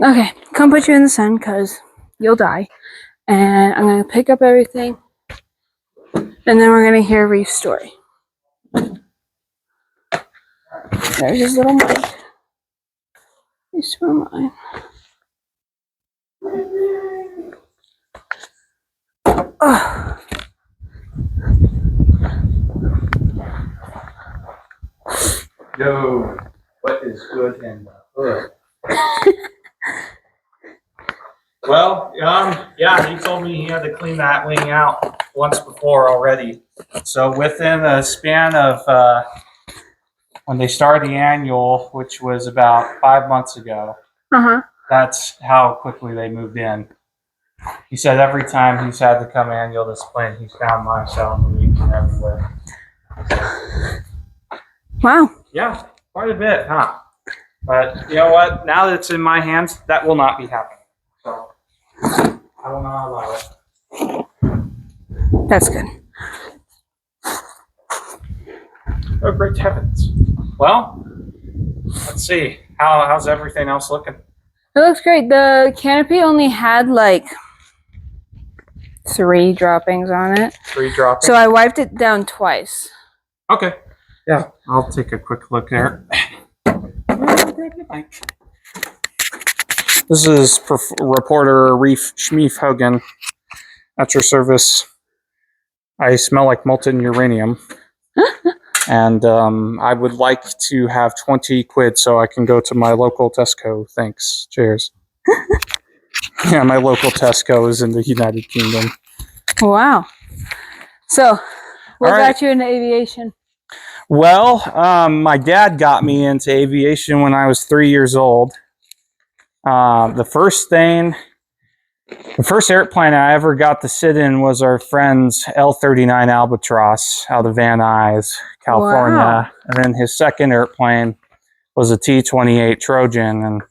Okay, come put you in the sun because you'll die. And I'm going to pick up everything. And then we're going to hear Reef's story. There's his little mic. These two are mine. Oh. Yo, what is good in the hood? Well, yeah, he told me he had to clean that wing out once before already. So within a span of when they started the annual, which was about 5 months ago, that's how quickly they moved in. He said every time he's had to come annual this plane, he's found mice out in the week and everywhere. Wow. Yeah, quite a bit, huh? But you know what? Now that it's in my hands, that will not be happening. So I will not allow it. That's good. Oh, great heavens. Well, let's see. How's everything else looking? It looks great. The canopy only had like 3 droppings on it. 3 droppings? So I wiped it down twice. Okay. Yeah, I'll take a quick look there. This is reporter Reef Hogan at your service. I smell like molten uranium. And I would like to have 20 quid so I can go to my local Tesco. Thanks. Cheers. Yeah, my local Tesco is in the United Kingdom. Wow. So, what got you into aviation? Well, my dad got me into aviation when I was 3 years old. The first airplane I ever got to sit in was our friend's L-39 Albatross out of Van Nuys, California. Wow. And then his second airplane was a T-28 Trojan. And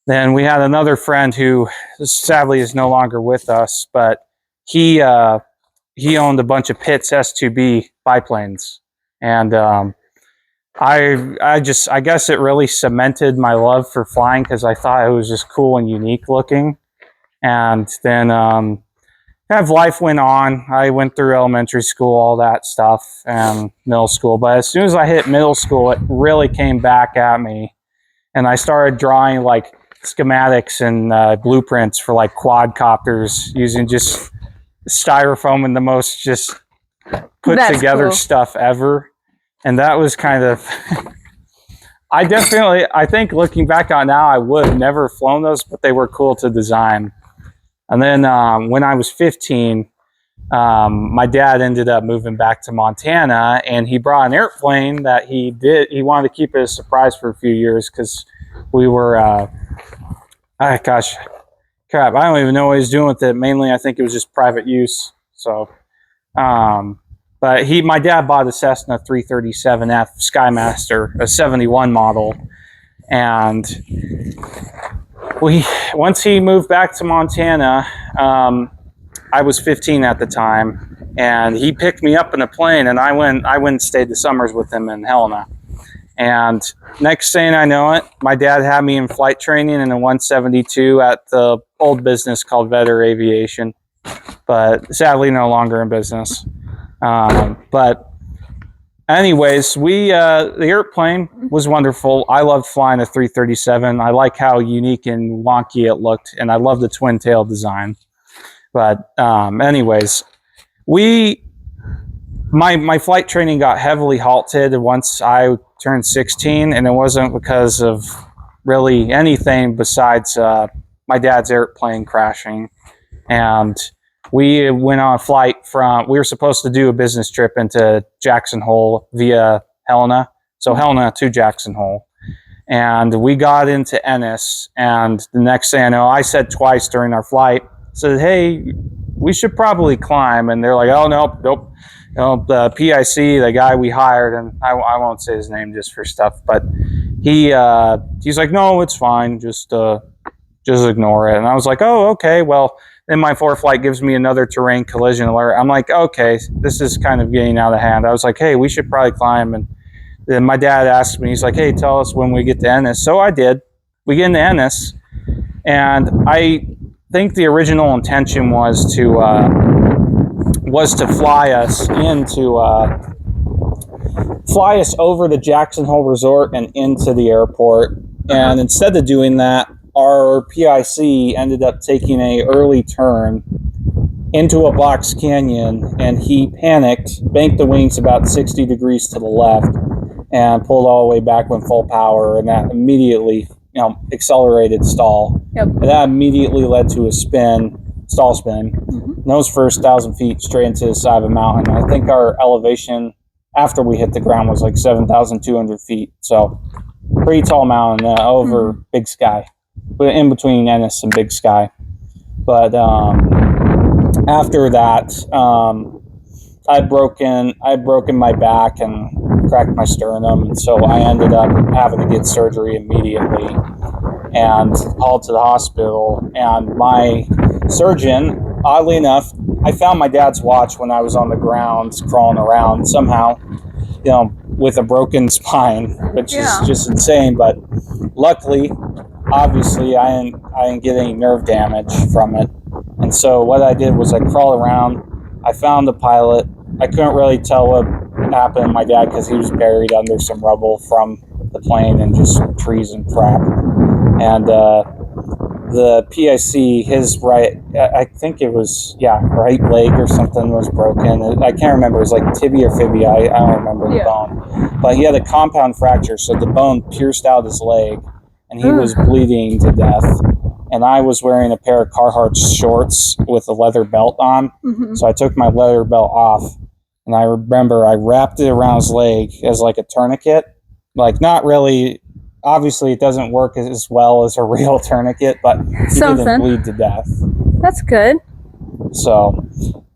then we had another friend who sadly is no longer with us, but he owned a bunch of Pitts S-2B biplanes. And I guess it really cemented my love for flying because I thought it was just cool and unique looking. And then kind of life went on. I went through elementary school, all that stuff, and middle school. But as soon as I hit middle school, it really came back at me. And I started drawing like schematics and blueprints for like quadcopters using just styrofoam and the most just put together cool stuff ever. And that was kind of, I think looking back on it now, I would have never flown those, but they were cool to design. And then when I was 15, my dad ended up moving back to Montana, and he brought an airplane that he wanted to keep it a surprise for a few years because we were, gosh, crap, I don't even know what he's doing with it. Mainly, I think it was just private use. So, but my dad bought a Cessna 337F Skymaster, a 71 model, and once he moved back to Montana, I was 15 at the time, and he picked me up in a plane, and I went and stayed the summers with him in Helena. And next thing I know it, my dad had me in flight training in a 172 at the old business called Vetter Aviation, but sadly no longer in business. But anyways, the airplane was wonderful. I loved flying a 337. I like how unique and wonky it looked, and I love the twin tail design. But anyways, my flight training got heavily halted once I turned 16, and it wasn't because of really anything besides my dad's airplane crashing. And we went on a flight we were supposed to do a business trip into Jackson Hole via Helena. So Helena to Jackson Hole. And we got into Ennis, and the next thing I know, I said twice during our flight, said, hey, we should probably climb. And they're like, oh, nope. You know, the PIC, the guy we hired, and I won't say his name just for stuff, but he's like, no, it's fine. Just ignore it. And I was like, oh, okay. Well, then my ForeFlight gives me another terrain collision alert. I'm like, okay, this is kind of getting out of hand. I was like, hey, we should probably climb. And then my dad asked me, he's like, hey, tell us when we get to Ennis. So I did. We get into Ennis, And I think the original intention was to fly us over the Jackson Hole Resort and into the airport. And instead of doing that, our PIC ended up taking an early turn into a box canyon, and he panicked, banked the wings about 60 degrees to the left, and pulled all the way back with full power, and that immediately, accelerated stall. Yep. And that immediately led to a stall spin. Nose first 1,000 feet straight into the side of a mountain. I think our elevation after we hit the ground was like 7,200 feet. So pretty tall mountain over Big Sky, in between Ennis and Big Sky. But after that, I'd broken my back and cracked my sternum, and so I ended up having to get surgery immediately and hauled to the hospital. And my surgeon, oddly enough, I found my dad's watch when I was on the ground crawling around somehow, with a broken spine, which is just insane. But luckily, obviously, I didn't get any nerve damage from it. And so what I did was I crawled around. I found the pilot. I couldn't really tell what happened to my dad because he was buried under some rubble from the plane and just trees and crap. And the PIC, his right, I think it was, right leg or something was broken. I can't remember. It was like tibia or fibia. I don't remember the bone. But he had a compound fracture, so the bone pierced out his leg, and he was bleeding to death. And I was wearing a pair of Carhartt shorts with a leather belt on. So I took my leather belt off, and I remember I wrapped it around his leg as like a tourniquet. Like, not really, obviously it doesn't work as well as a real tourniquet, but he didn't bleed to death. That's good. So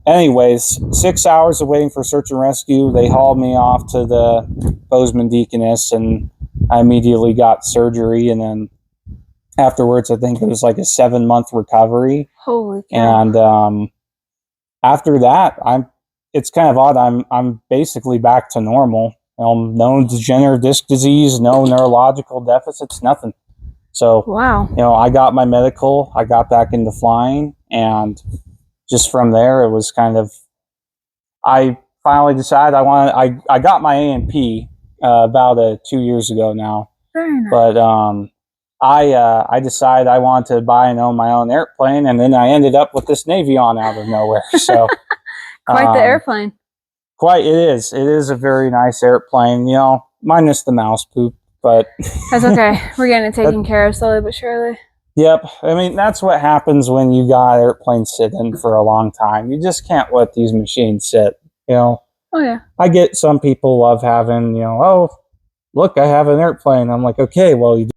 anyways, 6 hours of waiting for search and rescue. They hauled me off to the Bozeman Deaconess, and I immediately got surgery, and then afterwards, I think it was like a 7-month recovery. Holy cow. And after that, it's kind of odd. I'm basically back to normal. No degenerative disc disease, no neurological deficits, nothing. So, I got my medical, I got back into flying, and just from there, it was kind of, I finally decided I got my A&P about 2 years ago now. Very nice. But I decided I wanted to buy and own my own airplane, and then I ended up with this Navion out of nowhere. So quite the airplane. It is. It is a very nice airplane, minus the mouse poop, but that's okay. We're getting it taken care of slowly but surely. Yep. I mean, that's what happens when you got airplanes sitting for a long time. You just can't let these machines sit, Oh yeah. I get some people love having, oh, look, I have an airplane. I'm like, okay, well, you